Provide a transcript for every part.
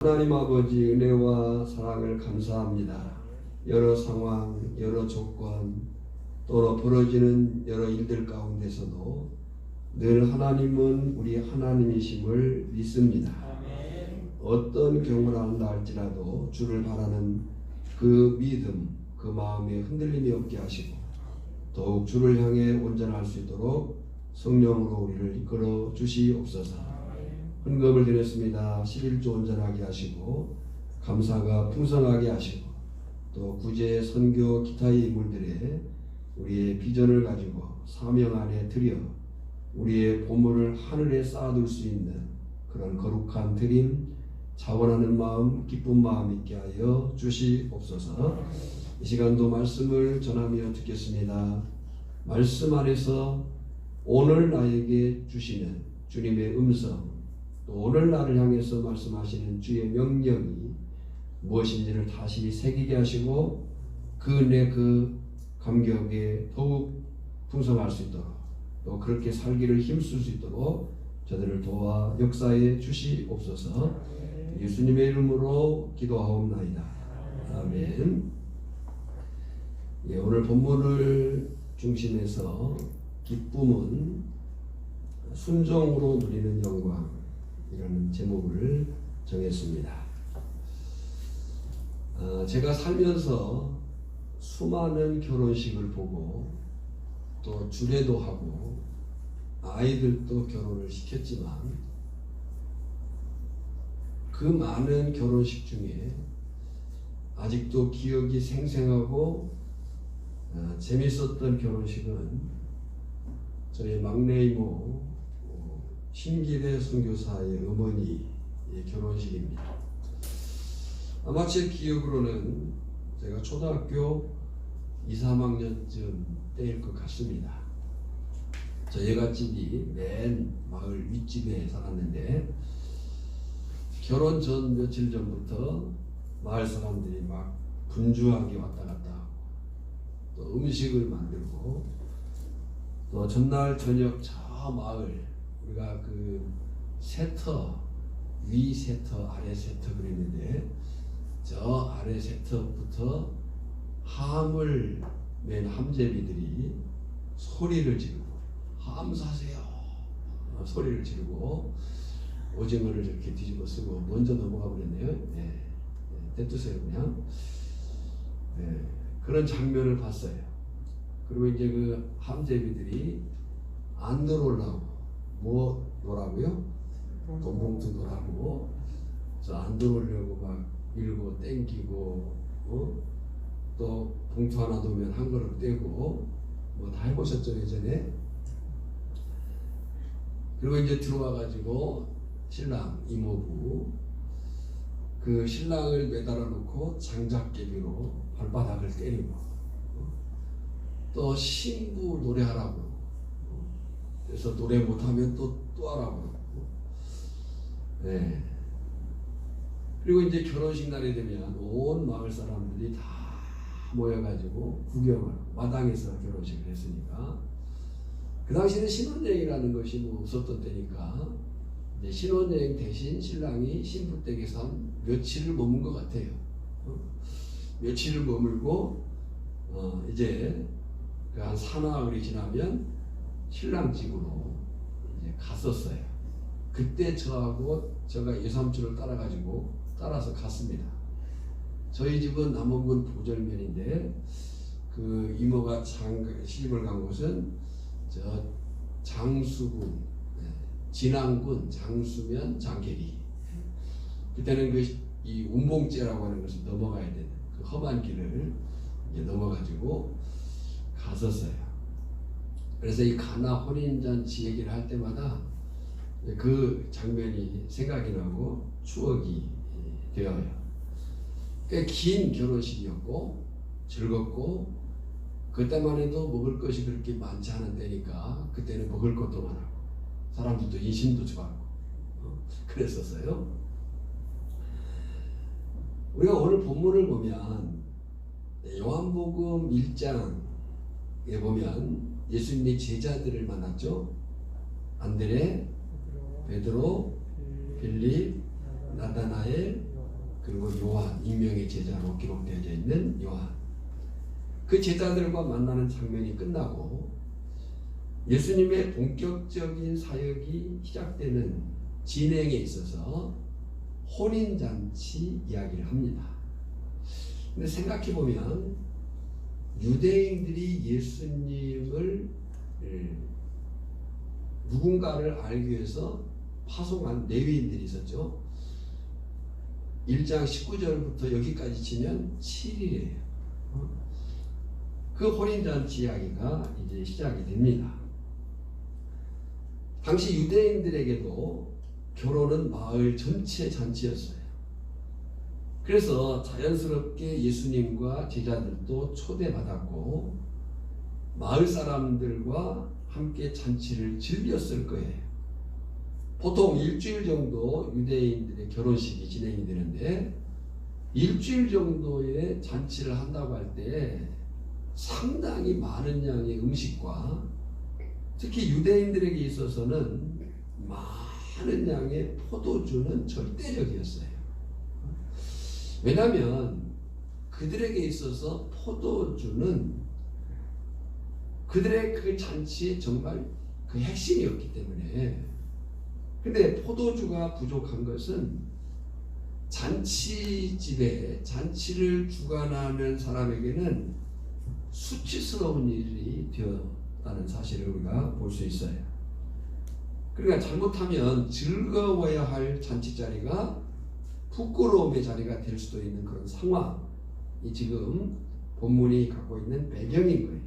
하나님 아버지 은혜와 사랑을 감사합니다. 여러 상황, 여러 조건, 또 벌어지는 여러 일들 가운데서도 늘 하나님은 우리 하나님이심을 믿습니다. 어떤 경우나 한다 할지라도 주를 바라는 그 믿음, 그 마음에 흔들림이 없게 하시고 더욱 주를 향해 온전할 수 있도록 성령으로 우리를 이끌어 주시옵소서. 헌금을 드렸습니다. 11조 온전하게 하시고 감사가 풍성하게 하시고 또 구제, 선교, 기타의 인물들의 우리의 비전을 가지고 사명 안에 들여 우리의 보물을 하늘에 쌓아둘 수 있는 그런 거룩한 드림, 자원하는 마음, 기쁜 마음 있게 하여 주시옵소서. 이 시간도 말씀을 전하며 듣겠습니다. 말씀 안에서 오늘 나에게 주시는 주님의 음성, 또 오늘 나를 향해서 말씀하시는 주의 명령이 무엇인지를 다시 새기게 하시고 그 은혜, 그 감격에 더욱 풍성할 수 있도록 또 그렇게 살기를 힘쓸 수 있도록 저들을 도와 역사해 주시옵소서. 예수님의 이름으로 기도하옵나이다. 아멘. 예, 오늘 본문을 중심해서 기쁨은 순종으로 누리는 영광, 이라는 제목을 정했습니다. 제가 살면서 수많은 결혼식을 보고 또 주례도 하고 아이들도 결혼을 시켰지만 그 많은 결혼식 중에 아직도 기억이 생생하고 재밌었던 결혼식은 저희 막내 이모 신기대 선교사의 어머니의 결혼식입니다. 아마 제 기억으로는 제가 초등학교 2, 3학년쯤 때일 것 같습니다. 저희 애가집이 맨 마을 윗집에 살았는데 결혼 전 며칠 전부터 마을 사람들이 막 분주하게 왔다 갔다 하고 또 음식을 만들고 또 전날 저녁 저 마을 우리가 그 세터, 위 세터, 아래 세터 그랬는데 저 아래 세터부터 함을 맨 함제비들이 소리를 지르고 함 사세요 소리를 지르고 오징어를 이렇게 뒤집어 쓰고 먼저 넘어가 버렸네요. 떼뜨세요 그냥. 그런 장면을 봤어요. 그리고 이제 그 함제비들이 안 들어오려고 뭐 노라고요? 돈봉투 노라고 저 안 들어오려고 막 밀고 땡기고 또 봉투 하나 놓으면 한 그릇 떼고 뭐 다 해보셨죠 예전에? 그리고 이제 들어와 가지고 신랑 이모부 그 신랑을 매달아 놓고 장작개비로 발바닥을 때리고 또 신부 노래하라고 그래서 노래 못하면 또 하라고 그러고 그리고 이제 결혼식 날이 되면 온 마을 사람들이 다 모여가지고 구경을 마당에서 결혼식을 했으니까 그 당시에는 신혼여행이라는 것이 뭐 없었던 때니까 이제 신혼여행 대신 신랑이 신부 댁에서 한 며칠을 머문 것 같아요. 며칠을 머물고 이제 그 한 사나흘이 지나면 신랑 집으로 이제 갔었어요. 그때 저하고 제가 예삼촌을 따라서 갔습니다. 저희 집은 남원군 보절면인데 그 이모가 시집을 간 곳은 저 장수군, 진안군 장수면 장계리. 그때는 이 운봉제라고 하는 것을 넘어가야 되는 그 험한 길을 이제 넘어가지고 갔었어요. 그래서 이 가나 혼인잔치 얘기를 할 때마다 그 장면이 생각이 나고 추억이 되어요. 꽤 긴 결혼식이었고 즐겁고 그때만 해도 먹을 것이 그렇게 많지 않은 때니까 그때는 먹을 것도 많았고 사람들도 인심도 좋았고 그랬었어요. 우리가 오늘 본문을 보면 요한복음 1장에 보면 예수님의 제자들을 만났죠. 안드레, 베드로, 빌립, 나다나엘, 그리고 요한, 익명의 제자로 기록되어져 있는 요한. 그 제자들과 만나는 장면이 끝나고 예수님의 본격적인 사역이 시작되는 진행에 있어서 혼인잔치 이야기를 합니다. 근데 생각해보면 유대인들이 예수님을 누군가를 알기 위해서 파송한 레위인들이 있었죠. 1장 19절부터 여기까지 치면 7일이에요. 그 혼인잔치 이야기가 이제 시작이 됩니다. 당시 유대인들에게도 결혼은 마을 전체 잔치였어요. 그래서 자연스럽게 예수님과 제자들도 초대받았고 마을 사람들과 함께 잔치를 즐겼을 거예요. 보통 일주일 정도 유대인들의 결혼식이 진행이 되는데 일주일 정도의 잔치를 한다고 할 때 상당히 많은 양의 음식과 특히 유대인들에게 있어서는 많은 양의 포도주는 절대적이었어요. 왜냐하면 그들에게 있어서 포도주는 그들의 그 잔치의 정말 그 핵심이었기 때문에. 근데 포도주가 부족한 것은 잔치집에 잔치를 주관하는 사람에게는 수치스러운 일이 되었다는 사실을 우리가 볼 수 있어요. 그러니까 잘못하면 즐거워야 할 잔치 자리가 부끄러움의 자리가 될 수도 있는 그런 상황이 지금 본문이 갖고 있는 배경인 거예요.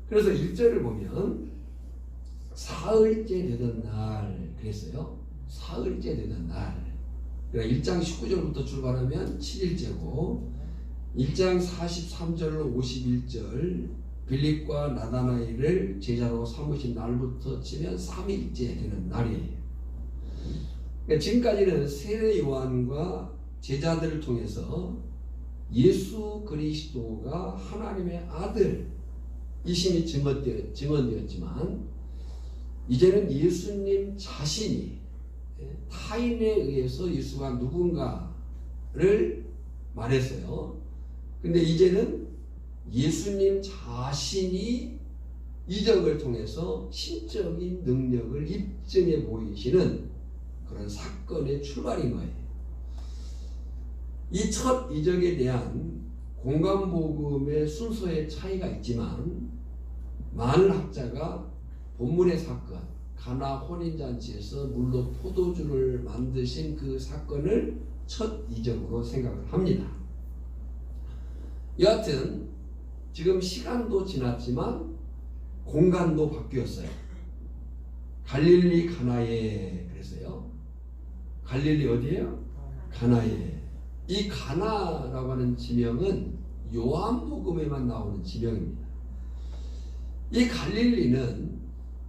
그래서 1절을 보면 사흘째 되던 날 그랬어요. 사흘째 되던 날. 그러니까 1장 19절부터 출발하면 7일째고 1장 43절로 51절 빌립과 나다나엘을 제자로 삼으신 날부터 치면 3일째 되는 날이에요. 그러니까 지금까지는 세례 요한과 제자들을 통해서 예수 그리스도가 하나님의 아들 이심이 증언되었지만 이제는 예수님 자신이 타인에 의해서 예수가 누군가를 말했어요. 근데 이제는 예수님 자신이 이적을 통해서 신적인 능력을 입증해 보이시는 그런 사건의 출발인 거예요. 이 첫 이적에 대한 공간복음의 순서의 차이가 있지만 많은 학자가 본문의 사건, 가나 혼인잔치에서 물로 포도주를 만드신 그 사건을 첫 이적으로 생각을 합니다. 여하튼 지금 시간도 지났지만 공간도 바뀌었어요. 갈릴리 가나에 그랬어요. 갈릴리 어디예요? 가나에. 이 가나라고 하는 지명은 요한복음에만 나오는 지명입니다. 이 갈릴리는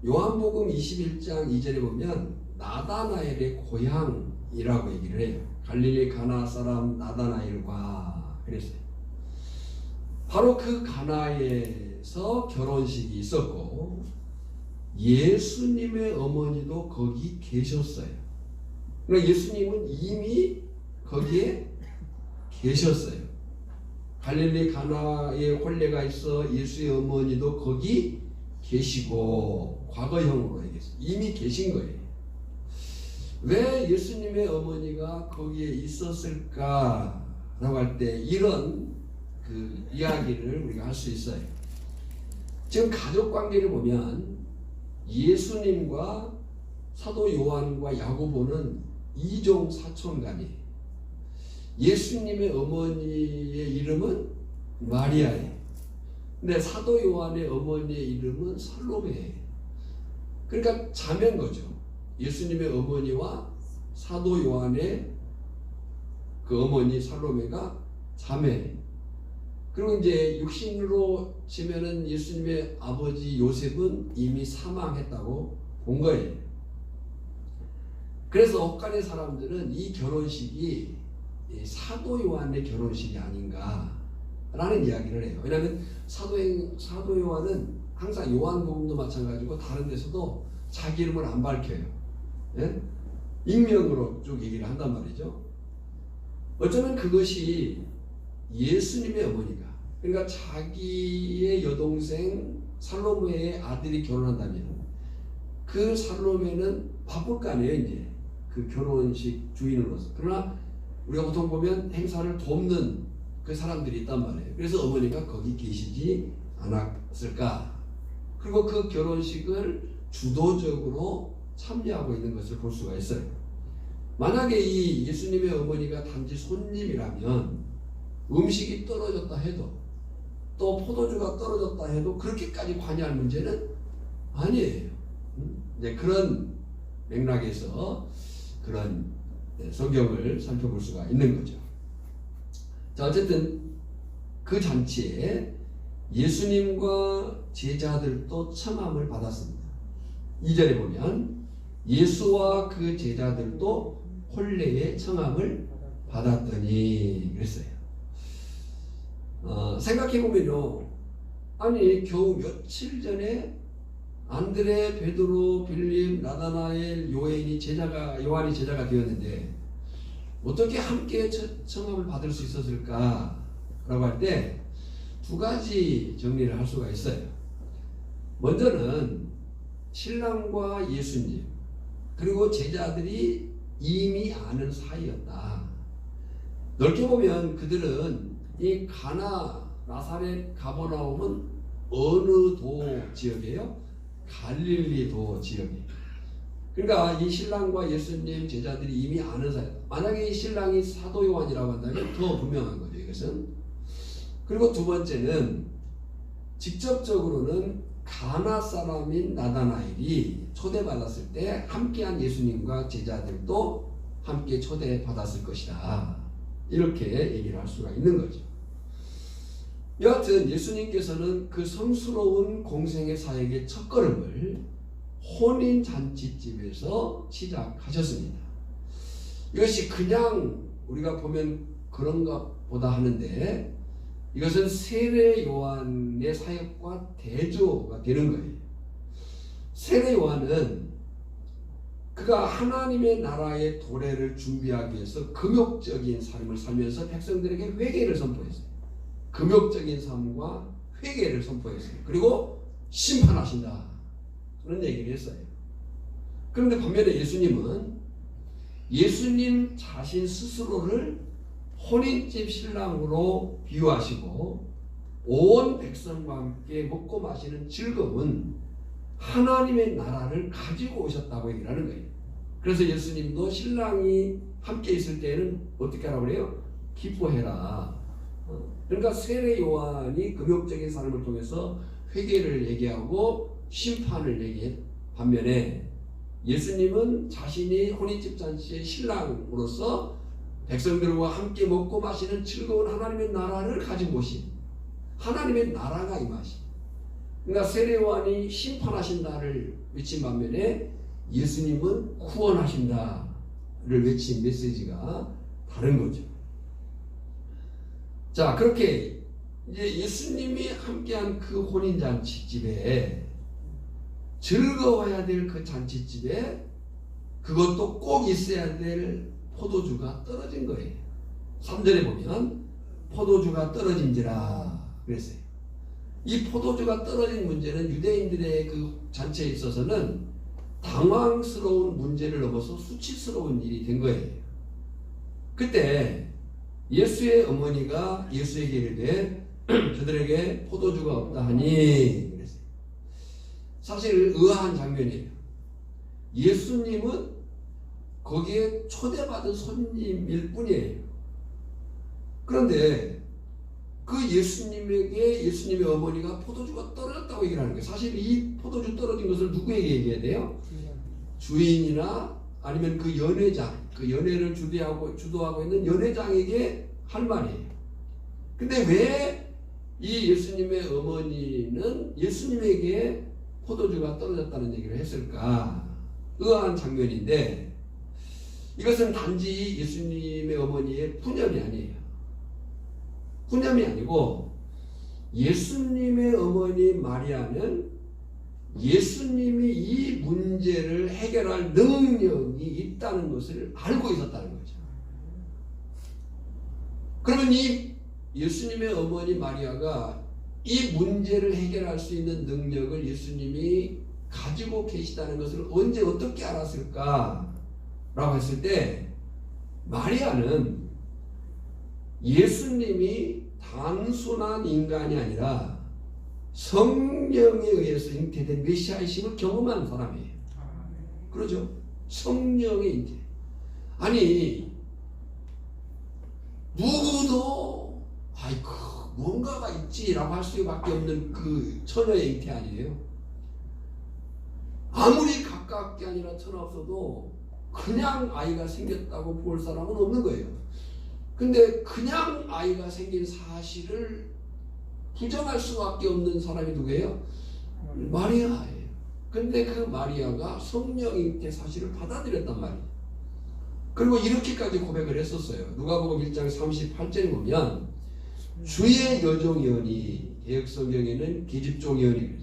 요한복음 21장 2절에 보면 나다나엘의 고향이라고 얘기를 해요. 갈릴리 가나 사람 나다나엘과 그랬어요. 바로 그 가나에서 결혼식이 있었고 예수님의 어머니도 거기 계셨어요. 그러니까 예수님은 이미 거기에 계셨어요. 갈릴리 가나에 혼례가 있어 예수의 어머니도 거기 계시고 과거형으로 얘기했어요. 이미 계신 거예요. 왜 예수님의 어머니가 거기에 있었을까라고 할 때 이런 그 이야기를 우리가 할 수 있어요. 지금 가족 관계를 보면 예수님과 사도 요한과 야고보는 이종 사촌간이에요. 예수님의 어머니의 이름은 마리아예요. 근데 사도 요한의 어머니의 이름은 살로메예요. 그러니까 자매인 거죠. 예수님의 어머니와 사도 요한의 그 어머니 살로메가 자매. 그리고 이제 육신으로 치면은 예수님의 아버지 요셉은 이미 사망했다고 본 거예요. 그래서 엇간의 사람들은 이 결혼식이 사도 요한의 결혼식이 아닌가라는 이야기를 해요. 왜냐하면 사도 요한은 항상 요한복음도 마찬가지고 다른 데서도 자기 이름을 안 밝혀요. 예? 익명으로 쭉 얘기를 한단 말이죠. 어쩌면 그것이 예수님의 어머니가, 그러니까 자기의 여동생 살로메의 아들이 결혼한다면 그 살로메는 바쁠 거 아니에요, 이제 그 결혼식 주인으로서. 그러나 우리가 보통 보면 행사를 돕는 그 사람들이 있단 말이에요. 그래서 어머니가 거기 계시지 않았을까. 그리고 그 결혼식을 주도적으로 참여하고 있는 것을 볼 수가 있어요. 만약에 이 예수님의 어머니가 단지 손님이라면 음식이 떨어졌다 해도, 또 포도주가 떨어졌다 해도 그렇게까지 관여할 문제는 아니에요. 이제 그런 맥락에서 그런 성경을 살펴볼 수가 있는 거죠. 자, 어쨌든 그 잔치에 예수님과 제자들도 청함을 받았습니다. 2절에 보면 예수와 그 제자들도 혼례의 청함을 받았더니 그랬어요. 생각해보면요, 아니 겨우 며칠 전에 안드레, 베드로, 빌립, 나다나엘, 요한이 제자가 되었는데 어떻게 함께 청함을 받을 수 있었을까? 라고 할 때 두 가지 정리를 할 수가 있어요. 먼저는 신랑과 예수님 그리고 제자들이 이미 아는 사이였다. 넓게 보면 그들은 이 가나, 나사렛, 가버나움은 어느 도 지역이에요? 갈릴리 도 지역이에요. 그러니까 이 신랑과 예수님 제자들이 이미 아는 사이다. 만약에 이 신랑이 사도 요한이라고 한다면 더 분명한 거죠, 이것은. 그리고 두 번째는 직접적으로는 가나 사람인 나다나엘이 초대받았을 때 함께한 예수님과 제자들도 함께 초대받았을 것이다. 이렇게 얘기를 할 수가 있는 거죠. 여하튼 예수님께서는 그 성스러운 공생의 사역의 첫걸음을 혼인잔치집에서 시작하셨습니다. 이것이 그냥 우리가 보면 그런가 보다 하는데 이것은 세례 요한의 사역과 대조가 되는 거예요. 세례 요한은 그가 하나님의 나라의 도래를 준비하기 위해서 금욕적인 삶을 살면서 백성들에게 회개를 선포했어요. 금욕적인 삶과 회개를 선포했어요. 그리고 심판하신다. 그런 얘기를 했어요. 그런데 반면에 예수님은 예수님 자신 스스로를 혼인집 신랑으로 비유하시고 온 백성과 함께 먹고 마시는 즐거운 하나님의 나라를 가지고 오셨다고 얘기를 하는 거예요. 그래서 예수님도 신랑이 함께 있을 때는 어떻게 하라고 그래요? 기뻐해라. 그러니까 세례 요한이 금욕적인 삶을 통해서 회개를 얘기하고 심판을 얘기해. 반면에 예수님은 자신이 혼인집 잔치의 신랑으로서 백성들과 함께 먹고 마시는 즐거운 하나님의 나라를 가지고 오신 하나님의 나라가 임하신. 그러니까 세례 요한이 심판하신다를 외친 반면에 예수님은 구원하신다를 외친 메시지가 다른 거죠. 자, 그렇게 이제 예수님이 함께한 그 혼인잔치집에 즐거워야 될 그 잔치집에 그것도 꼭 있어야 될 포도주가 떨어진 거예요. 3절에 보면 포도주가 떨어진지라 그랬어요. 이 포도주가 떨어진 문제는 유대인들의 그 잔치에 있어서는 당황스러운 문제를 넘어서 수치스러운 일이 된 거예요. 그때 예수의 어머니가 예수에게 이르되 저들에게 포도주가 없다 하니 그랬어요. 사실 의아한 장면이에요. 예수님은 거기에 초대받은 손님일 뿐이에요. 그런데 그 예수님에게 예수님의 어머니가 포도주가 떨어졌다고 얘기를 하는 거예요. 사실 이 포도주 떨어진 것을 누구에게 얘기해야 돼요? 주인이나 아니면 그 연회장, 그 연회를 주도하고 있는 연회장에게 할 말이에요. 근데 왜 이 예수님의 어머니는 예수님에게 포도주가 떨어졌다는 얘기를 했을까? 의아한 장면인데 이것은 단지 예수님의 어머니의 푸념이 아니에요. 푸념이 아니고 예수님의 어머니 마리아는 예수님이 이 문제를 해결할 능력이 있다는 것을 알고 있었다는 거죠. 그러면 이 예수님의 어머니 마리아가 이 문제를 해결할 수 있는 능력을 예수님이 가지고 계시다는 것을 언제 어떻게 알았을까? 라고 했을 때 마리아는 예수님이 단순한 인간이 아니라 성령에 의해서 잉태된 메시아이심을 경험한 사람이에요. 그러죠? 성령의 잉태. 아니 누구도 아이고 뭔가가 있지라고 할 수밖에 없는 그 처녀의 잉태 아니에요. 아무리 가깝게 아니라 천하 없어도 그냥 아이가 생겼다고 볼 사람은 없는 거예요. 근데 그냥 아이가 생긴 사실을 부정할 수밖에 없는 사람이 누구예요? 마리아예요. 근데 그 마리아가 성령 잉태 사실을 받아들였단 말이에요. 그리고 이렇게까지 고백을 했었어요. 누가복음 1장 38절에 보면 주의 여종이오니, 개역성경에는 계집종이오니,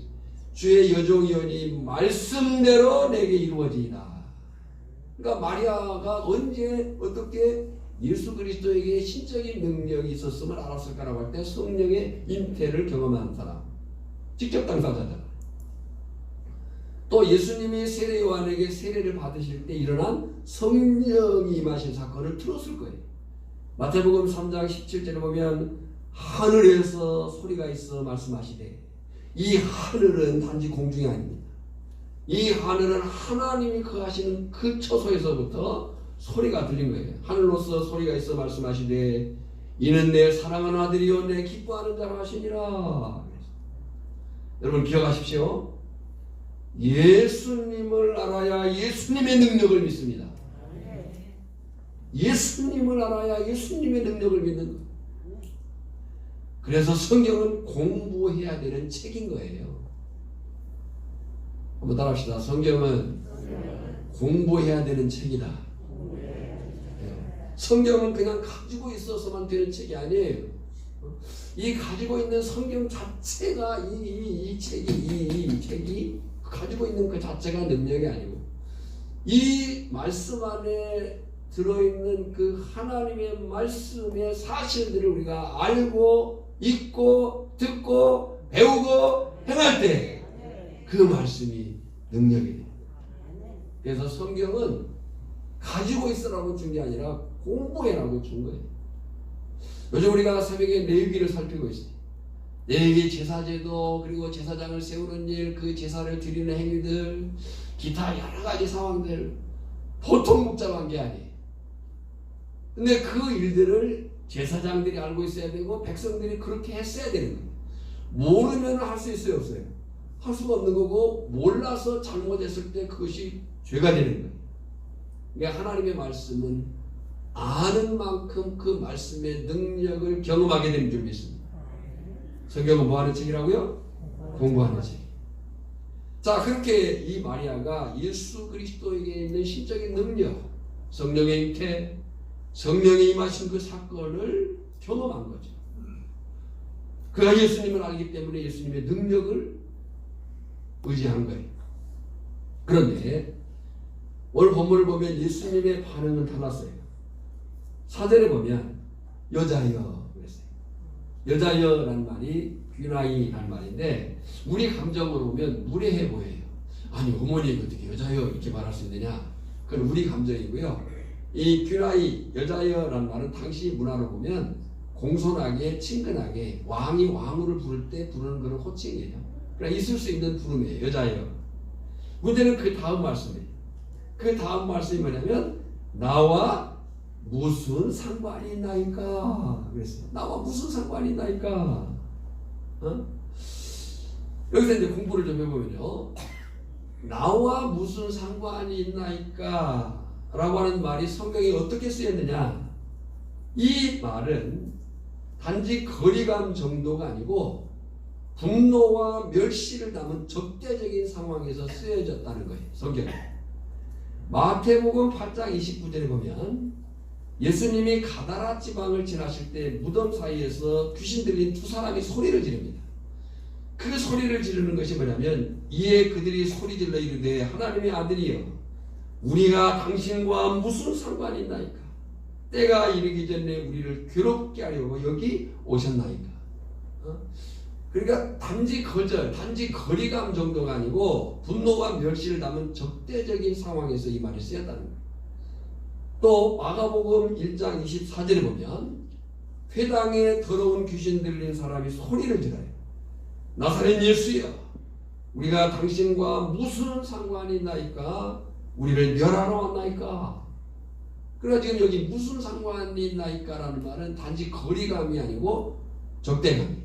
주의 여종이오니 말씀대로 내게 이루어지이다. 그러니까 마리아가 언제 어떻게 예수 그리스도에게 신적인 능력이 있었음을 알았을까라고 할 때 성령의 잉태를 경험한 사람, 직접 당사자잖아요. 또 예수님이 세례 요한에게 세례를 받으실 때 일어난 성령이 임하신 사건을 들었을 거예요. 마태복음 3장 17절에 보면 하늘에서 소리가 있어 말씀하시되, 이 하늘은 단지 공중이 아닙니다. 이 하늘은 하나님이 거하시는 그 처소에서부터 소리가 들린 거예요. 하늘로서 소리가 있어 말씀하시되 이는 내 사랑하는 아들이요 내 기뻐하는 자라 하시니라. 여러분 기억하십시오. 예수님을 알아야 예수님의 능력을 믿습니다. 예수님을 알아야 예수님의 능력을 믿는 거예요. 그래서 성경은 공부해야 되는 책인 거예요. 한번 따라합시다. 성경은 공부해야 되는 책이다. 성경은 그냥 가지고 있어서만 되는 책이 아니에요. 이 가지고 있는 성경 자체가 이 책이 가지고 있는 그 자체가 능력이 아니고, 이 말씀 안에 들어있는 그 하나님의 말씀의 사실들을 우리가 알고 읽고 듣고 배우고 행할 때 그 말씀이 능력이 됩니다. 그래서 성경은 가지고 있으라고 준 게 아니라 공부해라고 준 거예요. 요즘 우리가 새벽에 레위기를 살피고 있어요. 레위기 제사제도, 그리고 제사장을 세우는 일, 그 제사를 드리는 행위들, 기타 여러 가지 상황들, 보통 복잡한 게 아니에요. 근데 그 일들을 제사장들이 알고 있어야 되고 백성들이 그렇게 했어야 되는 거예요. 모르면 할 수 있어요, 없어요? 할 수가 없는 거고, 몰라서 잘못했을 때 그것이 죄가 되는 거예요. 그러니까 하나님의 말씀은 아는 만큼 그 말씀의 능력을 경험하게 되는 줄 믿습니다. 성경은 뭐 하는 책이라고요? 공부하는 책. 자, 그렇게 이 마리아가 예수 그리스도에게 있는 신적인 능력, 성령의 잉태, 성령이 임하신 그 사건을 경험한 거죠. 그가 예수님을 알기 때문에 예수님의 능력을 의지한 거예요. 그런데 오늘 본문을 보면 예수님의 반응은 달랐어요. 4절에 보면 여자여 그랬어요. 여자여라는 말이 귀나이라는 말인데, 우리 감정으로 보면 무례해 보여요. 아니 어머니가 어떻게 여자여 이렇게 말할 수 있느냐, 그건 우리 감정이고요. 이 귀나이 여자여라는 말은 당시 문화로 보면 공손하게 친근하게 왕이 왕후를 부를 때 부르는 그런 호칭이에요. 그러니까 있을 수 있는 부름이에요. 여자여. 문제는 그 다음 말씀이에요. 그 다음 말씀이 뭐냐면 나와 무슨 상관이 있나이까 그랬어요. 나와 무슨 상관이 있나이까. 여기서 이제 공부를 좀 해보면요, 나와 무슨 상관이 있나이까 라고 하는 말이 성경에 어떻게 쓰였느냐, 이 말은 단지 거리감 정도가 아니고 분노와 멸시를 담은 적대적인 상황에서 쓰여졌다는 거예요. 성경에. 마태복음 8장 29절에 보면 예수님이 가다라 지방을 지나실 때 무덤 사이에서 귀신 들린 두 사람이 소리를 지릅니다. 그 소리를 지르는 것이 뭐냐면, 이에 그들이 소리질러 이르되 하나님의 아들이여 우리가 당신과 무슨 상관이 있나이까. 때가 이르기 전에 우리를 괴롭게 하려고 여기 오셨나이까. 그러니까 단지 거절, 단지 거리감 정도가 아니고 분노와 멸시를 담은 적대적인 상황에서 이 말이 쓰였다는 거예요. 또 마가복음 1장 24절에 보면 회당에 더러운 귀신 들린 사람이 소리를 질러요. 나사렛 예수여, 우리가 당신과 무슨 상관이 있나이까? 우리를 멸하러 왔나이까? 그러나 지금 여기 무슨 상관이 있나이까? 라는 말은 단지 거리감이 아니고 적대감이에요.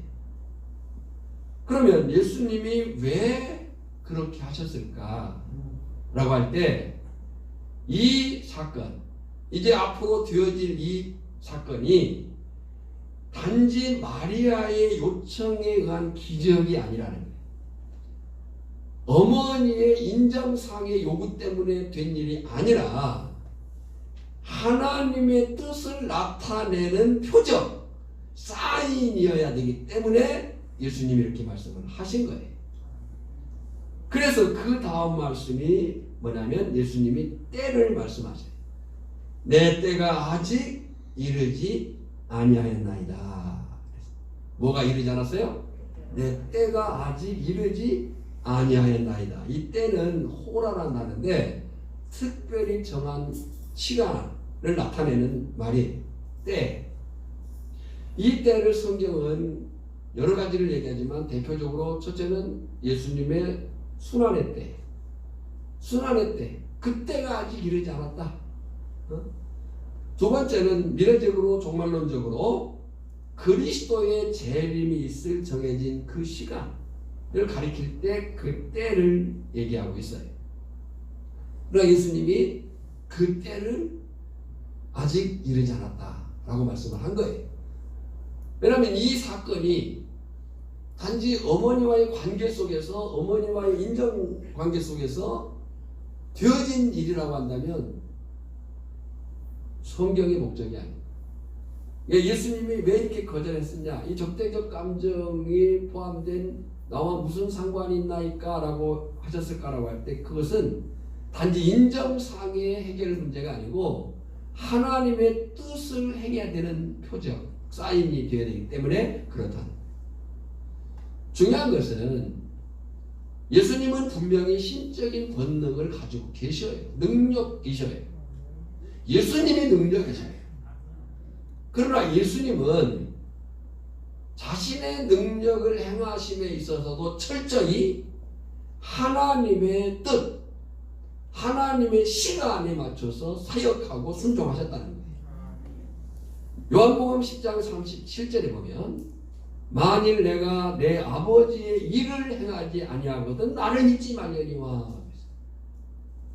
그러면 예수님이 왜 그렇게 하셨을까? 라고 할 때 이 사건, 이제 앞으로 되어질 이 사건이 단지 마리아의 요청에 의한 기적이 아니라는 거예요. 어머니의 인정상의 요구 때문에 된 일이 아니라 하나님의 뜻을 나타내는 표적, 사인이어야 되기 때문에 예수님이 이렇게 말씀을 하신 거예요. 그래서 그 다음 말씀이 뭐냐면 예수님이 때를 말씀하세요. 내 때가 아직 이르지 아니하였나이다. 뭐가 이르지 않았어요? 내 때가 아직 이르지 아니하였나이다. 이 때는 호라란 단어인데 특별히 정한 시간을 나타내는 말이에요. 때. 이 때를 성경은 여러 가지를 얘기하지만 대표적으로 첫째는 예수님의 순환의 때. 순환의 때. 그때가 아직 이르지 않았다. 두 번째는 미래적으로 종말론적으로 그리스도의 재림이 있을 정해진 그 시간을 가리킬 때 그 때를 얘기하고 있어요. 그러나 예수님이 그 때를 아직 이르지 않았다라고 말씀을 한 거예요. 왜냐하면 이 사건이 단지 어머니와의 관계 속에서, 어머니와의 인정 관계 속에서 되어진 일이라고 한다면 성경의 목적이 아니에요. 예수님이 왜 이렇게 거절했느냐? 이 적대적 감정이 포함된 나와 무슨 상관이 있나이까? 라고 하셨을까라고 할 때 그것은 단지 인정상의 해결 문제가 아니고 하나님의 뜻을 행해야 되는 표적, 사인이 되어야 되기 때문에 그렇다는 거예요. 중요한 것은 예수님은 분명히 신적인 권능을 가지고 계셔요. 능력이셔요. 예수님이 능력이셔요. 그러나 예수님은 자신의 능력을 행하심에 있어서도 철저히 하나님의 뜻, 하나님의 시간에 맞춰서 사역하고 순종하셨다는 거예요. 요한복음 10장 37절에 보면 만일 내가 내 아버지의 일을 행하지 아니하거든 나를 믿지 말려니와.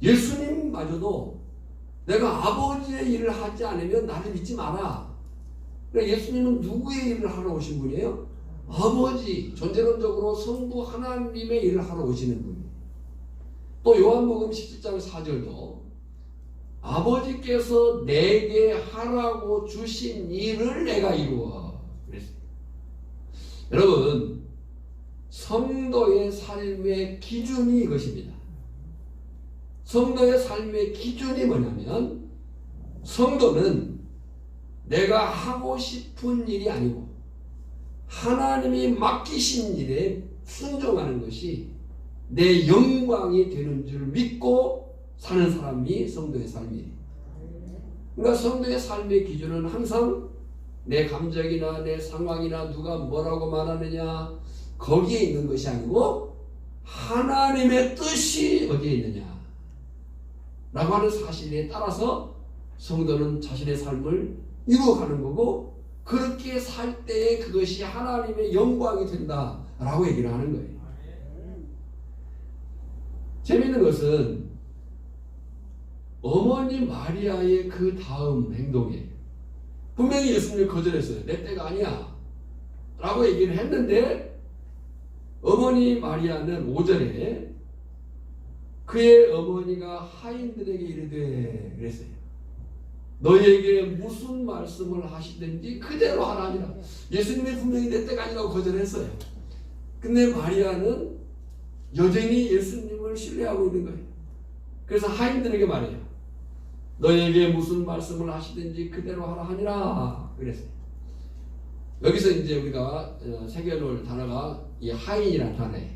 예수님마저도 내가 아버지의 일을 하지 않으면 나를 믿지 마라. 그러니까 예수님은 누구의 일을 하러 오신 분이에요? 아버지, 존재론적으로 성부 하나님의 일을 하러 오시는 분이에요. 또 요한복음 17장 4절도 아버지께서 내게 하라고 주신 일을 내가 이루어 그랬어요. 여러분, 성도의 삶의 기준이 이것입니다. 성도의 삶의 기준이 뭐냐면 성도는 내가 하고 싶은 일이 아니고 하나님이 맡기신 일에 순종하는 것이 내 영광이 되는 줄 믿고 사는 사람이 성도의 삶이에요. 그러니까 성도의 삶의 기준은 항상 내 감정이나 내 상황이나 누가 뭐라고 말하느냐 거기에 있는 것이 아니고 하나님의 뜻이 어디에 있느냐 라고 하는 사실에 따라서 성도는 자신의 삶을 이루어가는 거고 그렇게 살 때에 그것이 하나님의 영광이 된다라고 얘기를 하는 거예요. 재미있는 것은 어머니 마리아의 그 다음 행동이에요. 분명히 예수님이 거절했어요. 내 때가 아니야 라고 얘기를 했는데 어머니 마리아는 5절에 그의 어머니가 하인들에게 이르되 그랬어요. 너희에게 무슨 말씀을 하시든지 그대로 하라니라. 예수님이 분명히 내 때가 아니라고 거절했어요. 근데 마리아는 여전히 예수님을 신뢰하고 있는 거예요. 그래서 하인들에게 말해요. 너에게 무슨 말씀을 하시든지 그대로 하라 하니라 그랬어요. 여기서 이제 우리가 새겨놓을 단어가 이 하인이라는 단어예요.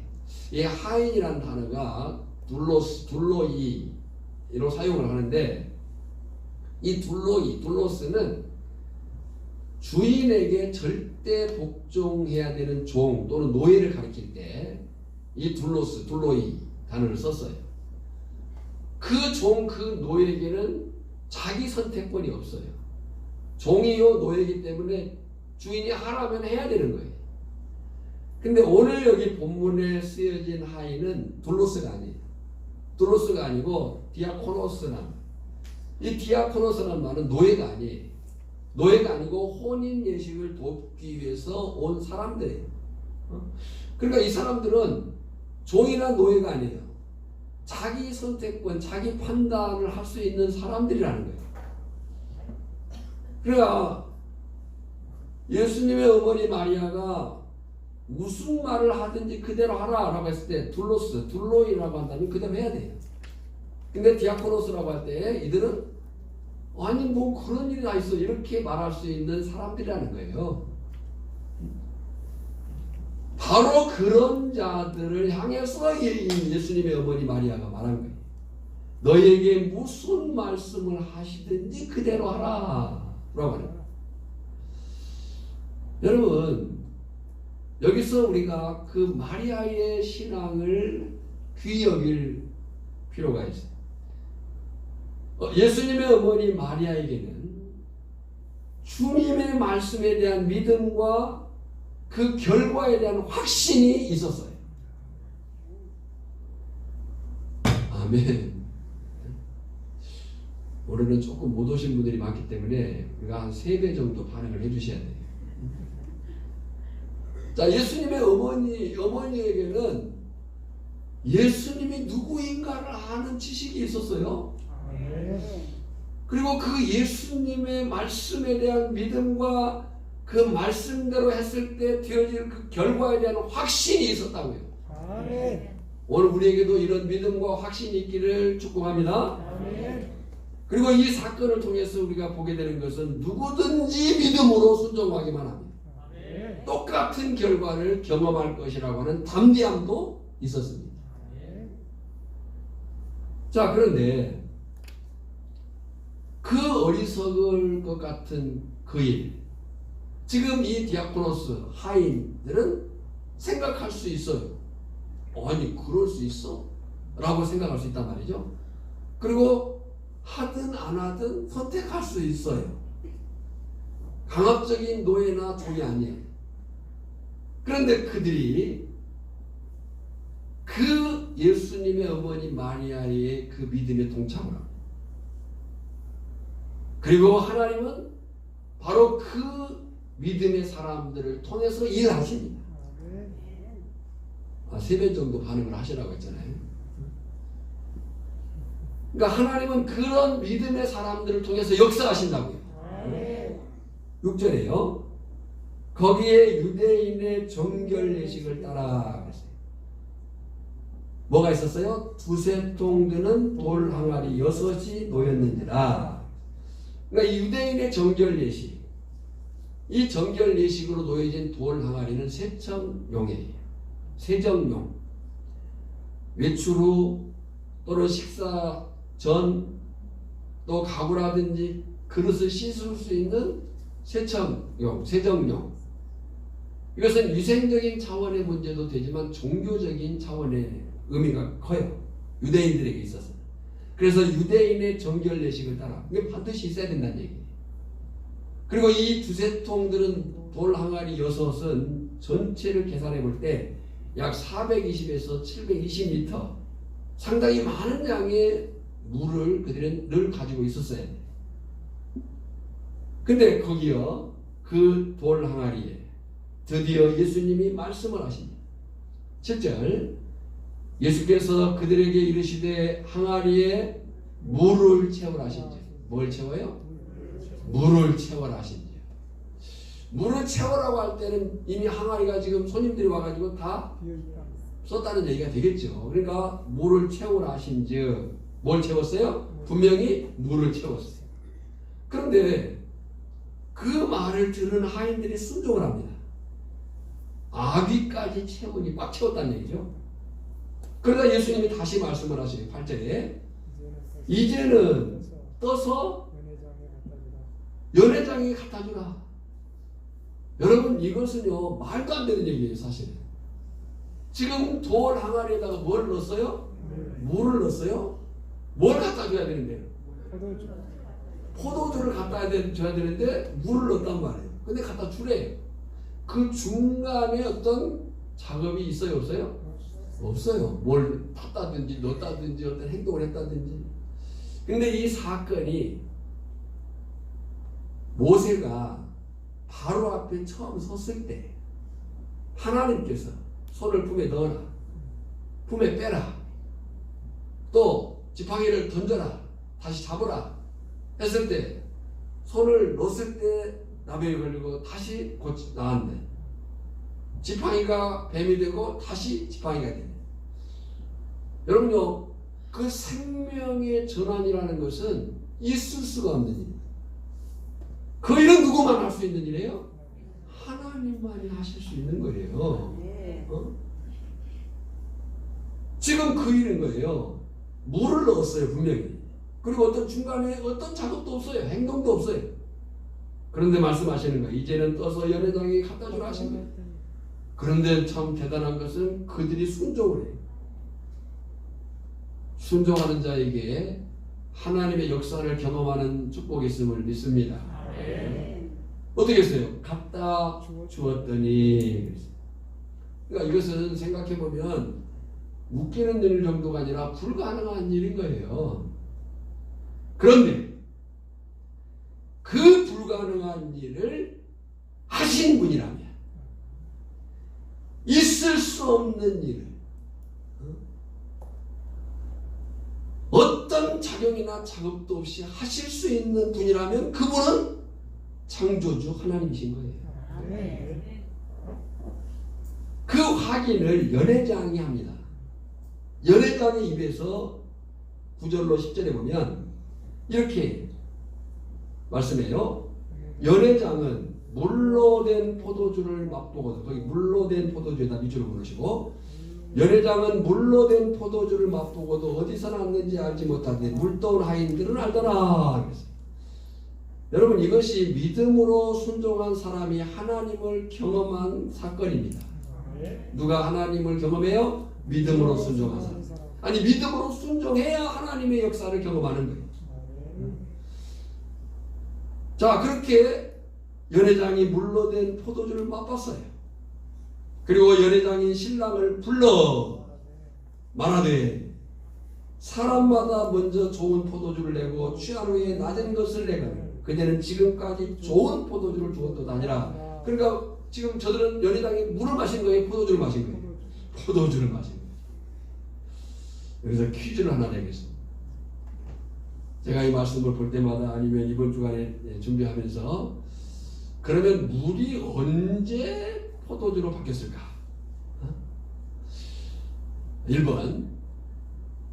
이 하인이라는 단어가 둘로이로 사용을 하는데, 이 둘로스는 주인에게 절대 복종해야 되는 종 또는 노예를 가리킬 때 이 둘로이 단어를 썼어요. 그 종, 그 노예에게는 자기 선택권이 없어요. 종이요 노예이기 때문에 주인이 하라면 해야 되는 거예요. 근데 오늘 여기 본문에 쓰여진 하인은 둘로스가 아니에요. 둘로스가 아니고 디아코노스란, 이 디아코노스란 말은 노예가 아니에요. 노예가 아니고 혼인 예식을 돕기 위해서 온 사람들이에요. 그러니까 이 사람들은 종이나 노예가 아니에요. 자기 선택권, 자기 판단을 할 수 있는 사람들이라는 거예요. 그러니까 예수님의 어머니 마리아가 무슨 말을 하든지 그대로 하라 라고 했을 때 둘로이라고 한다면 그대로 해야 돼요. 근데 디아코노스라고 할 때 이들은 아니 뭐 그런 일이 다 있어 이렇게 말할 수 있는 사람들이라는 거예요. 바로 그런 자들을 향해서 예수님의 어머니 마리아가 말한 거예요. 너에게 무슨 말씀을 하시든지 그대로 하라 라고 하는 거예요. 여러분, 여기서 우리가 그 마리아의 신앙을 귀히 여길 필요가 있어요. 예수님의 어머니 마리아에게는 주님의 말씀에 대한 믿음과 그 결과에 대한 확신이 있었어요. 아멘. 올해는 조금 못 오신 분들이 많기 때문에 우리가 한 3배 정도 반응을 해주셔야 돼요. 자, 예수님의 어머니에게는 예수님이 누구인가를 아는 지식이 있었어요. 그리고 그 예수님의 말씀에 대한 믿음과 그 말씀대로 했을 때 되어질 그 결과에 대한 확신이 있었다고요. 오늘 우리에게도 이런 믿음과 확신이 있기를 축복합니다. 그리고 이 사건을 통해서 우리가 보게 되는 것은 누구든지 믿음으로 순종하기만 합니다. 똑같은 결과를 경험할 것이라고 하는 담대함도 있었습니다. 자, 그런데 그 어리석을 것 같은 그 일, 지금 이 디아코노스 하인들은 생각할 수 있어요. 아니 그럴 수 있어? 라고 생각할 수 있단 말이죠. 그리고 하든 안 하든 선택할 수 있어요. 강압적인 노예나 종이 아니에요. 그런데 그들이 그 예수님의 어머니 마리아의 그 믿음에 동참을 합니다. 그리고 하나님은 바로 그 믿음의 사람들을 통해서 일하십니다. 3배 정도 반응을 하시라고 했잖아요. 그러니까 하나님은 그런 믿음의 사람들을 통해서 역사하신다고요. 6절에요. 거기에 유대인의 정결 예식을 따라 그랬어요. 뭐가 있었어요? 두세 통 드는 돌 항아리 6이 놓였는지라. 그러니까 유대인의 정결 예식, 이 정결 예식으로 놓여진 돌 항아리는 세척용이에요. 세정용. 외출 후 또는 식사 전, 또 가구라든지 그릇을 씻을 수 있는 세척용, 세정용. 이것은 위생적인 차원의 문제도 되지만 종교적인 차원의 의미가 커요. 유대인들에게 있어서. 그래서 유대인의 정결 예식을 따라 이게 반드시 있어야 된다는 얘기예요. 그리고 이 두세 통들은 돌 항아리 6은 전체를 계산해 볼 때 약 420에서 720리터 상당히 많은 양의 물을 그들은 늘 가지고 있었어야 돼요. 근데 거기요, 그 돌 항아리에 드디어 예수님이 말씀을 하십니다. 7절, 예수께서 그들에게 이르시되 항아리에 물을 채우라 하신지. 뭘 채워요? 물을 채워라 하신지. 물을 채우라고 할 때는 이미 항아리가 지금 손님들이 와가지고 다 썼다는 얘기가 되겠죠. 그러니까 물을 채우라 하신즉 뭘 채웠어요? 분명히 물을 채웠어요. 그런데 그 말을 들은 하인들이 순종을 합니다. 아귀까지 채우니 꽉 채웠다는 얘기죠. 그러다 예수님이 다시 말씀을 하시요 8절에 이제는 떠서 연회장에 갖다 주라. 여러분 이것은요 말도 안 되는 얘기예요. 사실 지금 돌 항아리에다가 뭘 넣었어요? 물을 넣었어요? 뭘 갖다 줘야 되는데요? 포도주를 갖다 줘야 되는데 물을 넣었단 말이에요. 근데 갖다 주래. 그 중간에 어떤 작업이 있어요? 없어요? 없어요. 뭘 탔다든지 넣었다든지 어떤 행동을 했다든지. 근데 이 사건이 모세가 바로 앞에 처음 섰을 때 하나님께서 손을 품에 넣어라, 품에 빼라, 또 지팡이를 던져라, 다시 잡으라 했을 때 손을 넣었을 때 나병이 걸리고 다시 나았네. 지팡이가 뱀이 되고 다시 지팡이가 되네. 여러분요, 그 생명의 전환이라는 것은 있을 수가 없는 일입니다. 그 일은 누구만 할 수 있는 일이에요? 하나님만이 하실 수 있는 거예요. 어? 지금 그 일인 거예요. 물을 넣었어요, 분명히. 그리고 어떤 중간에 어떤 작업도 없어요. 행동도 없어요. 그런데 말씀하시는 거예요. 이제는 떠서 연회장에 갖다 주라 하신 거예요. 그런데 참 대단한 것은 그들이 순종을 해요. 순종하는 자에게 하나님의 역사를 경험하는 축복이 있음을 믿습니다. 어떻게 했어요? 갖다 주었더니. 그러니까 이것은 생각해보면 웃기는 일 정도가 아니라 불가능한 일인 거예요. 그런데 그 불가능한 일을 하신 분이라면 있을 수 없는 일을 어떤 작용이나 작업도 없이 하실 수 있는 분이라면 그분은 창조주 하나님이신 거예요. 그 확인을 연회장이 합니다. 연회장의 입에서 9절로 10절에 보면 이렇게 말씀해요. 연회장은 물로 된 포도주를 맛보고도, 거기 물로 된 포도주에다 밑줄을 그으시고, 연회장은 물로 된 포도주를 맛보고도 어디서 났는지 알지 못하되 물떠온 하인들은 알더라. 여러분 이것이 믿음으로 순종한 사람이 하나님을 경험한 사건입니다. 누가 하나님을 경험해요? 믿음으로 순종한 사람. 아니 믿음으로 순종해야 하나님의 역사를 경험하는 거예요. 자, 그렇게 연회장이 물로 된 포도주를 맛봤어요. 그리고 연회장이 신랑을 불러 말하되 사람마다 먼저 좋은 포도주를 내고 취한 후에 낮은 것을 내거늘 그대는 지금까지 좋은 포도주를 주었도다 아니라. 그러니까 지금 저들은 연회장이 물을 마신 거예요? 포도주를 마신 거예요? 포도주를 마신 거예요. 여기서 퀴즈를 하나 내겠습니다. 제가 이 말씀을 볼 때마다 아니면 이번 주간에 준비하면서 그러면 물이 언제 포도주로 바뀌었을까? 1번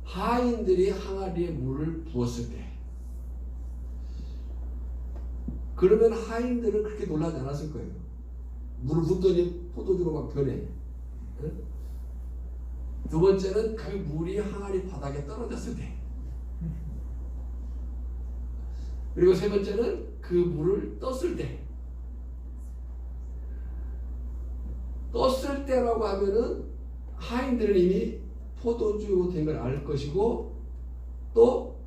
하인들이 항아리에 물을 부었을 때. 그러면 하인들은 그렇게 놀라지 않았을 거예요. 물을 붓더니 포도주로 막 변해. 두 번째는 그 물이 항아리 바닥에 떨어졌을 때. 그리고 세 번째는 그 물을 떴을 때. 떴을 때라고 하면은 하인들은 이미 포도주로 된 걸 알 것이고, 또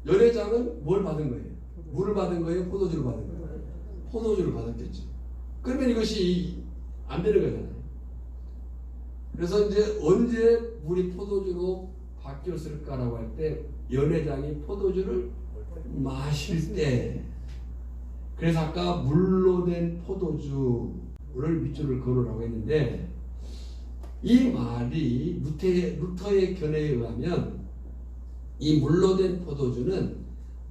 연회장은 뭘 받은 거예요? 물을 받은 거예요? 포도주를 받은 거예요? 포도주를 받았겠죠. 그러면 이것이 안 되는 거잖아요. 그래서 이제 언제 물이 포도주로 바뀌었을까라고 할 때 연회장이 포도주를 마실 때. 그래서 아까 물로 된 포도주를 밑줄을 그으라고 했는데, 이 말이 루터의 견해에 의하면 이 물로 된 포도주는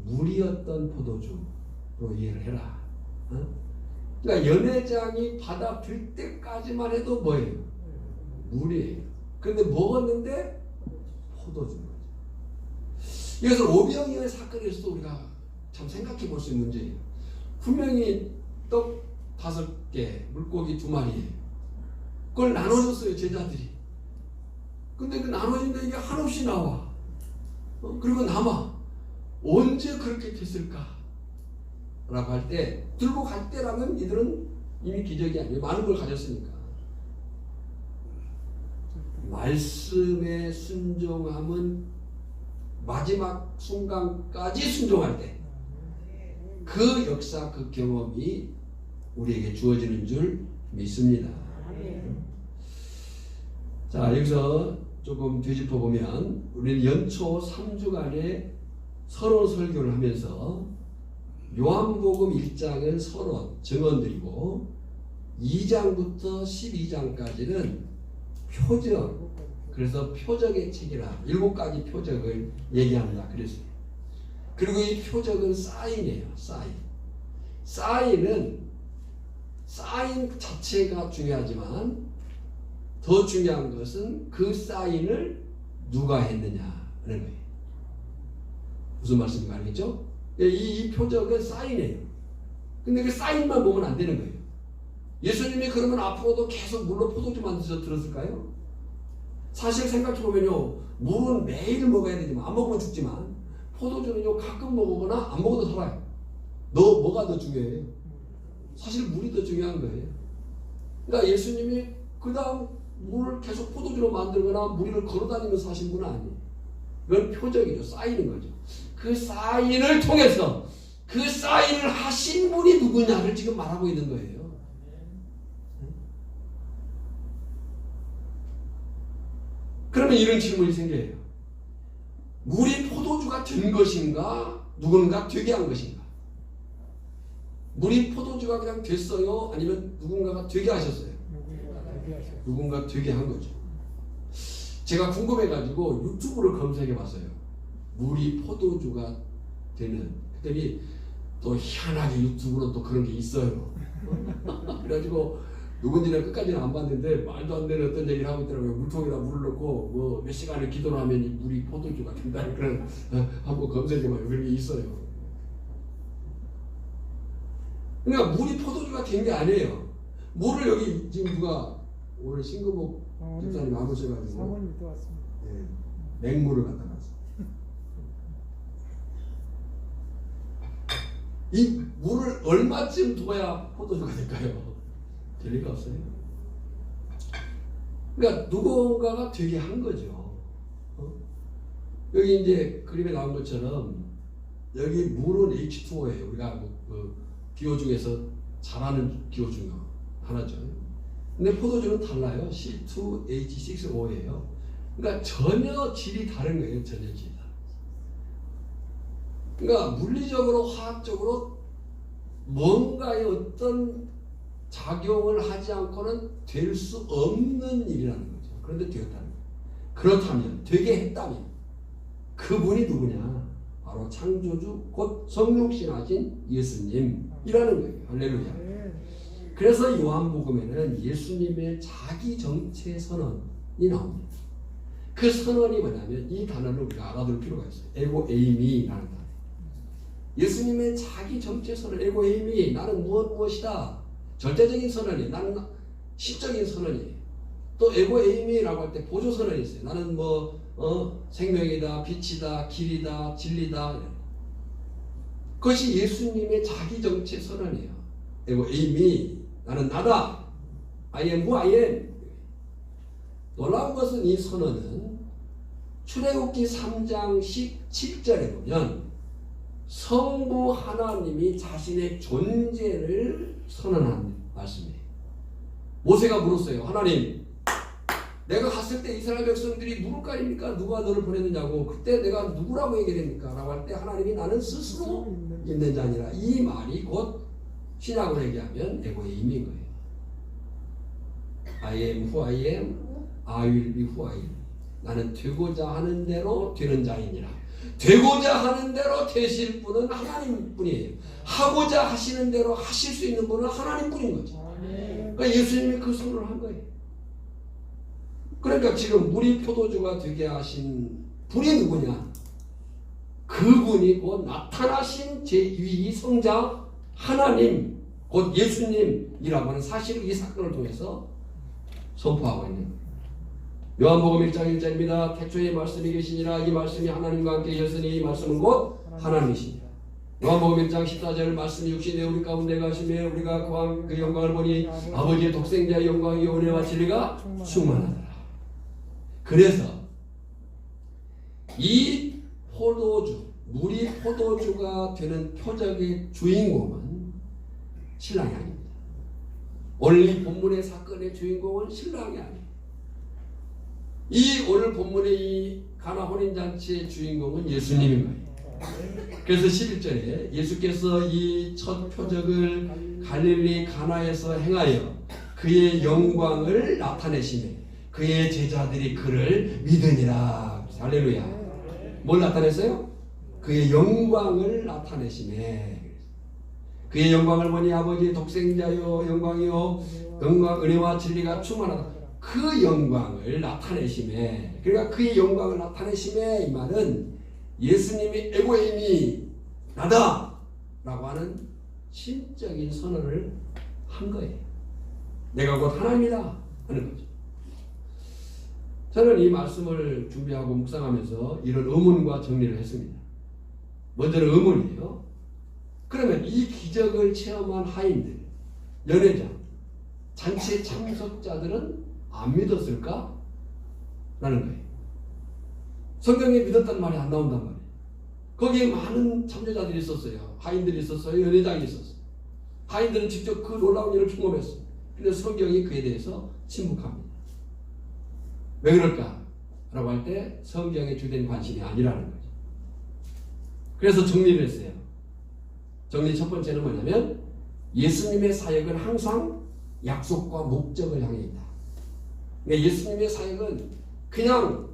물이었던 포도주로 이해를 해라. 그러니까 연회장이 받아들 때까지만 해도 뭐예요? 물이에요. 그런데 먹었는데 포도주인 거죠. 이것은 오병이어의 사건에서도 우리가 참 생각해 볼 수 있는 문제예요. 분명히 떡 5개, 물고기 2마리, 그걸 나눠줬어요, 제자들이. 근데 그 나눠진데 이게 한없이 나와. 그리고 남아. 언제 그렇게 됐을까? 라고 할 때, 들고 갈 때라면 이들은 이미 기적이 아니에요. 많은 걸 가졌으니까. 말씀에 순종함은 마지막 순간까지 순종할 때, 그 역사, 그 경험이 우리에게 주어지는 줄 믿습니다. 자, 여기서 조금 뒤집어 보면 우리는 연초 3주간의 서론 설교를 하면서 요한복음 1장은 서론, 증언들이고 2장부터 12장까지는 표적, 그래서 표적의 책이라 7가지 표적을 얘기합니다. 그랬어요. 그리고 이 표적은 사인이에요. 사인 자체가 중요하지만 더 중요한 것은 그 사인을 누가 했느냐는 거예요. 무슨 말씀인지 알겠죠? 이 표적은 사인이에요. 근데 그 사인만 보면 안 되는 거예요. 예수님이 그러면 앞으로도 계속 물로 포도주 만드셔서 들었을까요? 사실 생각해보면요, 물은 매일 먹어야 되지만, 안 먹으면 죽지만, 포도주는요, 가끔 먹거나 안 먹어도 살아요. 뭐가 더 중요해요? 사실 물이 더 중요한 거예요. 그러니까 예수님이 그 다음 물을 계속 포도주로 만들거나 무리를 걸어다니면서 하신 분은 아니에요. 이건 표적이죠. 쌓이는 거죠. 그 사인을 통해서 그 사인을 하신 분이 누구냐를 지금 말하고 있는 거예요. 그러면 이런 질문이 생겨요. 물이 포도주가 된 것인가? 누군가 되게 한 것인가? 물이 포도주가 그냥 됐어요? 아니면 누군가가 되게 하셨어요? 누군가 되게 한 거죠. 제가 궁금해가지고 유튜브를 검색해 봤어요. 물이 포도주가 되는. 그랬더니 또 희한하게 유튜브로 또 그런 게 있어요. 그래가지고 누군지는 끝까지는 안 봤는데 말도 안 되는 어떤 얘기를 하고 있더라고요. 물통에다 물을 넣고 뭐 몇 시간을 기도를 하면 이 물이 포도주가 된다는 그런 한번 검색해봐요. 그런 게 있어요. 그러니까 물이 포도주가 된 게 아니에요. 물을 여기 지금 누가 오늘 신금옥 집사님 안 오셔가지고 사모님 또 왔습니다. 네, 맹물을 갖다 놨어. 이 물을 얼마쯤 둬야 포도주가 될까요? 될 리가 없어요. 그러니까 누군가가 되게 한 거죠. 여기 이제 그림에 나온 것처럼 여기 물은 H2O예요. 우리가 그 기호 중에서 잘 아는 기호 중 하나죠. 근데 포도주는 달라요. C2H6O예요. 그러니까 전혀 질이 다른 거예요. 전혀 질이 다른. 그러니까 물리적으로 화학적으로 뭔가의 어떤 작용을 하지 않고는 될 수 없는 일이라는 거죠. 그런데 되었다는 거예요. 그렇다면, 되게 했다면 그분이 누구냐? 바로 창조주 곧 성육신하신 예수님이라는 거예요. 할렐루야. 그래서 요한복음에는 예수님의 자기 정체 선언이 나옵니다. 그 선언이 뭐냐면 이 단어를 우리가 알아둘 필요가 있어요. 에고 에이미라는 단어. 예수님의 자기 정체 선언, 에고 에이미, 나는 무엇이다. 절대적인 선언이에요. 나는 시적인 선언이에요. 또 에고 에이미라고 할 때 보조 선언이 있어요. 나는 생명이다, 빛이다, 길이다, 진리다. 그것이 예수님의 자기 정체 선언이에요. 에고 에이미, 나는 나다. I am who I am. 놀라운 것은 이 선언은 출애굽기 3장 17절에 보면 성부 하나님이 자신의 존재를 선언한 말씀이에요. 모세가 물었어요. 하나님, 내가 갔을 때 이스라엘 백성들이 누굴 까입니까? 누가 너를 보냈느냐고. 그때 내가 누구라고 얘기했습니까? 라고 할 때 하나님이 나는 스스로 있는 자니라. 이 말이 곧 신약으로 얘기하면 에고의 의미인 거예요. I am who I am, I will be who I am. 나는 되고자 하는 대로 되는 자이니라. 되고자 하는 대로 되실 분은 하나님뿐이에요. 하고자 하시는 대로 하실 수 있는 분은 하나님뿐인 거죠. 그러니까 예수님이 그 선언을 한 거예요. 그러니까 지금 물이 포도주가 되게 하신 분이 누구냐? 그분이 곧 나타나신 제2위 성자 하나님 곧 예수님이라고 하는 사실을 이 사건을 통해서 선포하고 있는 거예요. 요한복음 1장 1절입니다. 태초에 말씀이 계시니라. 이 말씀이 하나님과 함께 계셨으니 이 말씀은 곧 하나님이시니라. 요한복음 1장 14절 말씀이 육신에 우리 가운데 가시며 우리가 그 영광을 보니 아버지의 독생자의 영광이 은혜와 진리가 충만하더라. 그래서 이 포도주, 물이 포도주가 되는 표적의 주인공은 신랑이 아닙니다. 오늘 이 본문의 사건의 주인공은 신랑이 아니에요. 이 오늘 본문의 이 가나 혼인잔치의 주인공은 예수님인 거예요. 그래서 11절에 예수께서 이 첫 표적을 갈릴리 가나에서 행하여 그의 영광을 나타내시며 그의 제자들이 그를 믿으니라. 할렐루야. 뭘 나타냈어요? 그의 영광을 나타내시며 그의 영광을 보니 아버지의 독생자요 영광이요 영광 은혜와 진리가 충만하다. 그 영광을 나타내시매, 그러니까 그의 영광을 나타내시매 이 말은 예수님이 에고임이 나다 라고 하는 신적인 선언을 한 거예요. 내가 곧 하나님이다 하는 거죠. 저는 이 말씀을 준비하고 묵상하면서 이런 의문과 정리를 했습니다. 먼저는 의문이에요. 그러면 이 기적을 체험한 하인들, 연회장, 잔치 참석자들은 안 믿었을까? 라는 거예요. 성경에 믿었다는 말이 안 나온단 말이에요. 거기에 많은 참여자들이 있었어요. 하인들이 있었어요. 연회장이 있었어요. 하인들은 직접 그 놀라운 일을 경험했어요. 그래서 성경이 그에 대해서 침묵합니다. 왜 그럴까? 라고 할 때 성경의 주된 관심이 아니라는 거죠. 그래서 정리를 했어요. 정리 첫 번째는 뭐냐면 예수님의 사역은 항상 약속과 목적을 향해 있다. 그러니까 예수님의 사역은 그냥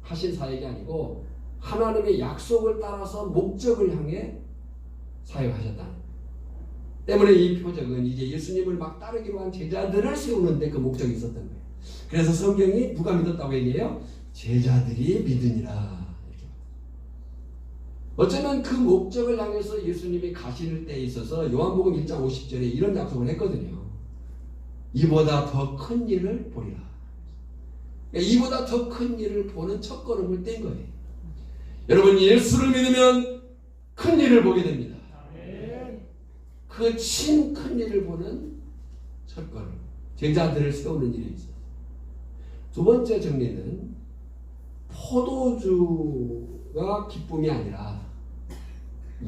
하신 사역이 아니고 하나님의 약속을 따라서 목적을 향해 사역하셨다. 때문에 이 표적은 이제 예수님을 막 따르기로 한 제자들을 세우는데 그 목적이 있었던 거예요. 그래서 성경이 누가 믿었다고 얘기해요? 제자들이 믿으니라. 어쩌면 그 목적을 향해서 예수님이 가실 때에 있어서 요한복음 1장 50절에 이런 약속을 했거든요. 이보다 더 큰 일을 보리라. 그러니까 이보다 더 큰 일을 보는 첫걸음을 뗀 거예요. 여러분 예수를 믿으면 큰 일을 보게 됩니다. 그 친 큰 일을 보는 첫걸음. 제자들을 세우는 일이 있어요. 두 번째 정리는 포도주가 기쁨이 아니라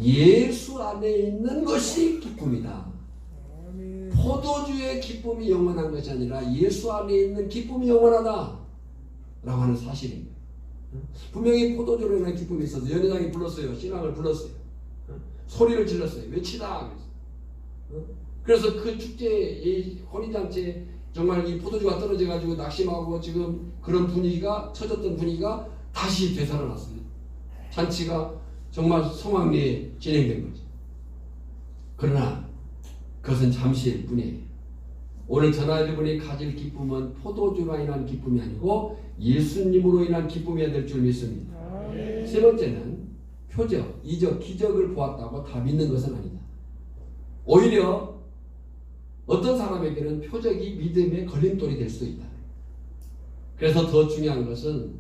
예수 안에 있는 것이 기쁨이다. 포도주의 기쁨이 영원한 것이 아니라 예수 안에 있는 기쁨이 영원하다 라고 하는 사실입니다. 분명히 포도주로 인한 기쁨이 있어서 연회장이 불렀어요. 신앙을 불렀어요. 소리를 질렀어요. 외치다. 그래서 그 축제의 혼인잔치에 정말 이 포도주가 떨어져가지고 낙심하고 지금 그런 분위기가 처졌던 분위기가 다시 되살아났습니다. 잔치가 정말 성황리에 진행된 거죠. 그러나 그것은 잠시일 뿐이에요. 오늘 전하실 분이 가질 기쁨은 포도주로 인한 기쁨이 아니고 예수님으로 인한 기쁨이어야 될 줄 믿습니다. 세 번째는 표적, 이적, 기적을 보았다고 다 믿는 것은 아니다. 오히려 어떤 사람에게는 표적이 믿음의 걸림돌이 될 수도 있다. 그래서 더 중요한 것은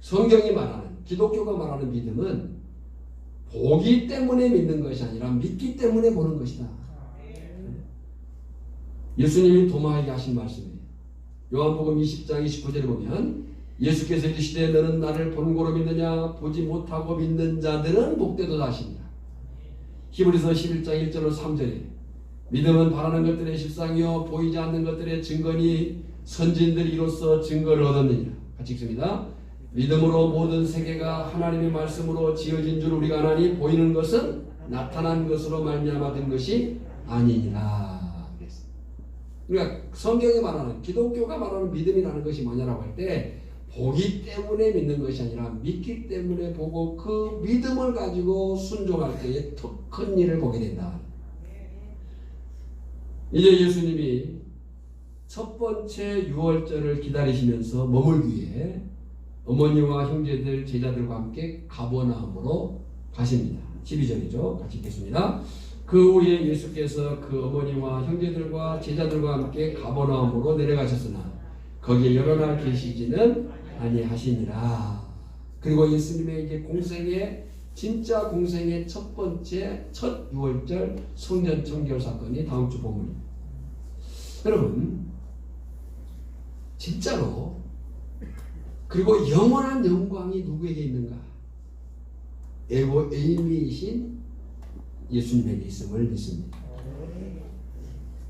성경이 말하는, 기독교가 말하는 믿음은 보기 때문에 믿는 것이 아니라 믿기 때문에 보는 것이다. 예수님이 도마에게 하신 말씀이에요. 요한복음 20장 29절에 보면 예수께서 이르시되 너는 나를 본고로 믿느냐 보지 못하고 믿는 자들은 복되도다 하시니라. 히브리서 11장 1절로 3절에 믿음은 바라는 것들의 실상이요 보이지 않는 것들의 증거니 선진들이 이로써 증거를 얻었느니라. 같이 읽습니다. 믿음으로 모든 세계가 하나님의 말씀으로 지어진 줄 우리가 아나니 보이는 것은 나타난 것으로 말미암아 된 것이 아니니라. 그러니까 성경이 말하는, 기독교가 말하는 믿음이라는 것이 뭐냐라고 할 때 보기 때문에 믿는 것이 아니라 믿기 때문에 보고 그 믿음을 가지고 순종할 때에 더 큰 일을 보게 된다. 이제 예수님이 첫 번째 유월절을 기다리시면서 머물기에 어머니와 형제들 제자들과 함께 가버나움으로 가십니다. 12절이죠. 같이 읽겠습니다. 그 후에 예수께서 그 어머니와 형제들과 제자들과 함께 가버나움으로 내려가셨으나 거기에 여러 날 계시지는 아니하시니라. 그리고 예수님의 공생의 진짜 공생의 첫 번째 첫 6월절 성전 청결 사건이 다음 주 본문입니다. 여러분, 진짜로 그리고 영원한 영광이 누구에게 있는가? 에이미이신 예수님에게 있음을 믿습니다.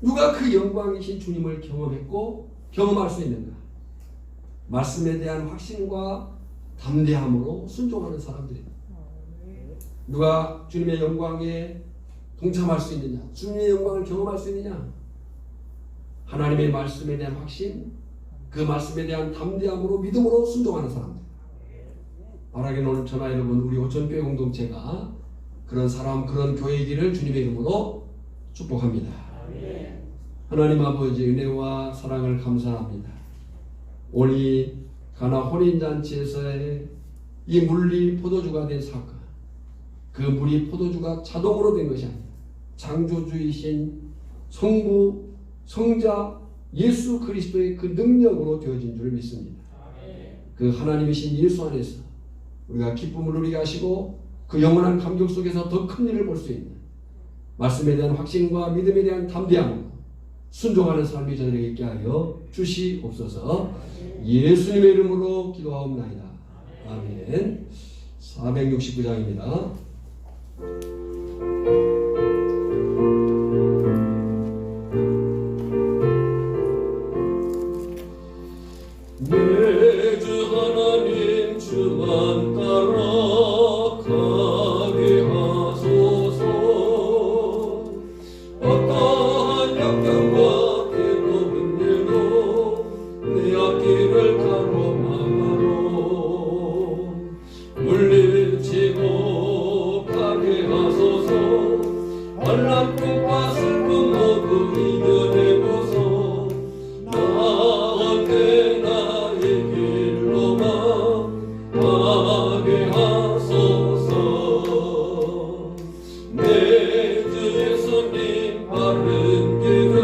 누가 그 영광이신 주님을 경험했고 경험할 수 있는가? 말씀에 대한 확신과 담대함으로 순종하는 사람들입니다. 누가 주님의 영광에 동참할 수 있느냐? 주님의 영광을 경험할 수 있느냐? 하나님의 말씀에 대한 확신, 그 말씀에 대한 담대함으로 믿음으로 순종하는 사람들. 바라기는 오늘 저나 여러분 우리 오천교회 공동체가 그런 사람, 그런 교회이기를 주님의 이름으로 축복합니다. 하나님 아버지 은혜와 사랑을 감사합니다. 오늘 이 가나 혼인잔치에서의 이 물이 포도주가 된 사건, 그 물이 포도주가 자동으로 된 것이 아니라 창조주이신 성부, 성자 예수 그리스도의 그 능력으로 되어진 줄 믿습니다. 그 하나님이신 예수 안에서 우리가 기쁨을 누리게 하시고 그 영원한 감격 속에서 더 큰 일을 볼 수 있는 말씀에 대한 확신과 믿음에 대한 담대함으로 순종하는 삶이 저들에게 있게 하여 주시옵소서. 예수님의 이름으로 기도하옵나이다. 아멘. 469장입니다. 내 주 하나님 주만 따라가게 하소서. 어떠한 역경과 괴로운 일도 내 앞길을 가로막아도 물리치고 가게 하소서. 환난 꿈과 슬픔 모두 이겨내고서 나 언제나 이 길로만 가게 하소서. 내 주 예수님 바른 길을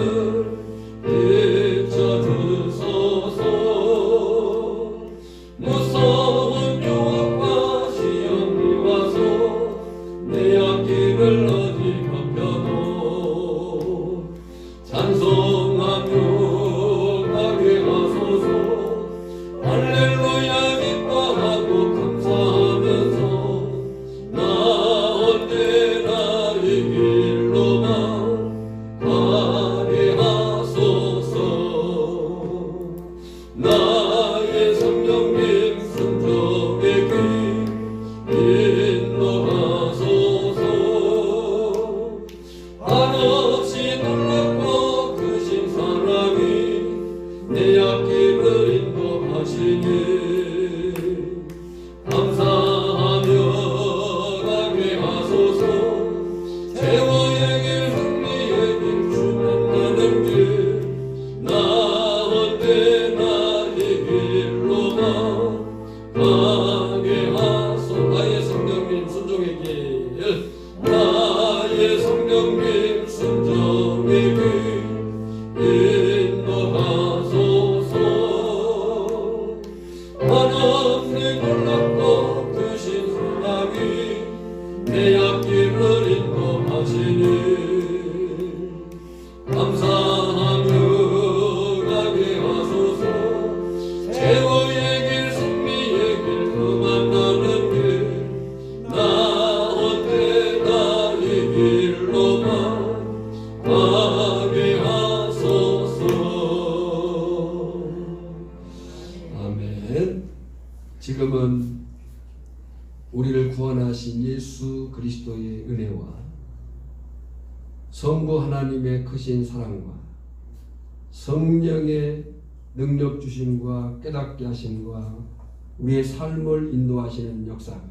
비춰주소서. 무서운 유혹과 시험이 와서 내 앞길을 어디 덮여도 찬송하며 가게 하소서. 할렐루야 기뻐하고 감사하면서 나 언제나 이 길로만 가게 하소서. 나의 성령님 순종의 길 인도하소서. 한없이 놀랍고 크신 사랑이 내 앞길을 인도하시니 감사하며 가게 하소서. 제호의 길 승리의 길 주 만나는 길 나 언제나 이 길로만 가게 하소서. 나의 성령님 순종의 길 나의 성령님 순종의 길 인도하소서. 한없이 놀랍고 크신 사랑이 내 앞길을 인도하시니 감사하며 가게 하소서. 제호의 길 승리의 길 그 만나는 길 나 언제나 이 길로만 가게 하소서. 아멘. 지금은 우리를 구원하신 예수 그리스도의 은혜와 성부 하나님의 크신 사랑과 성령의 능력 주심과 깨닫게 하심과 우리의 삶을 인도하시는 역사가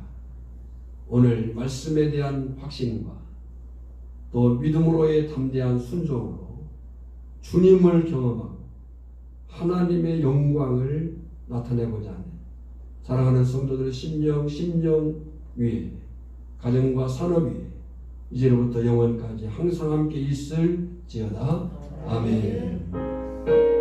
오늘 말씀에 대한 확신과 또 믿음으로의 담대한 순종으로 주님을 경험하고 하나님의 영광을 나타내고자 하는 사랑하는 성도들의 심령 위에 가정과 산업 위에 이제로부터 영원까지 항상 함께 있을지어다. 아멘.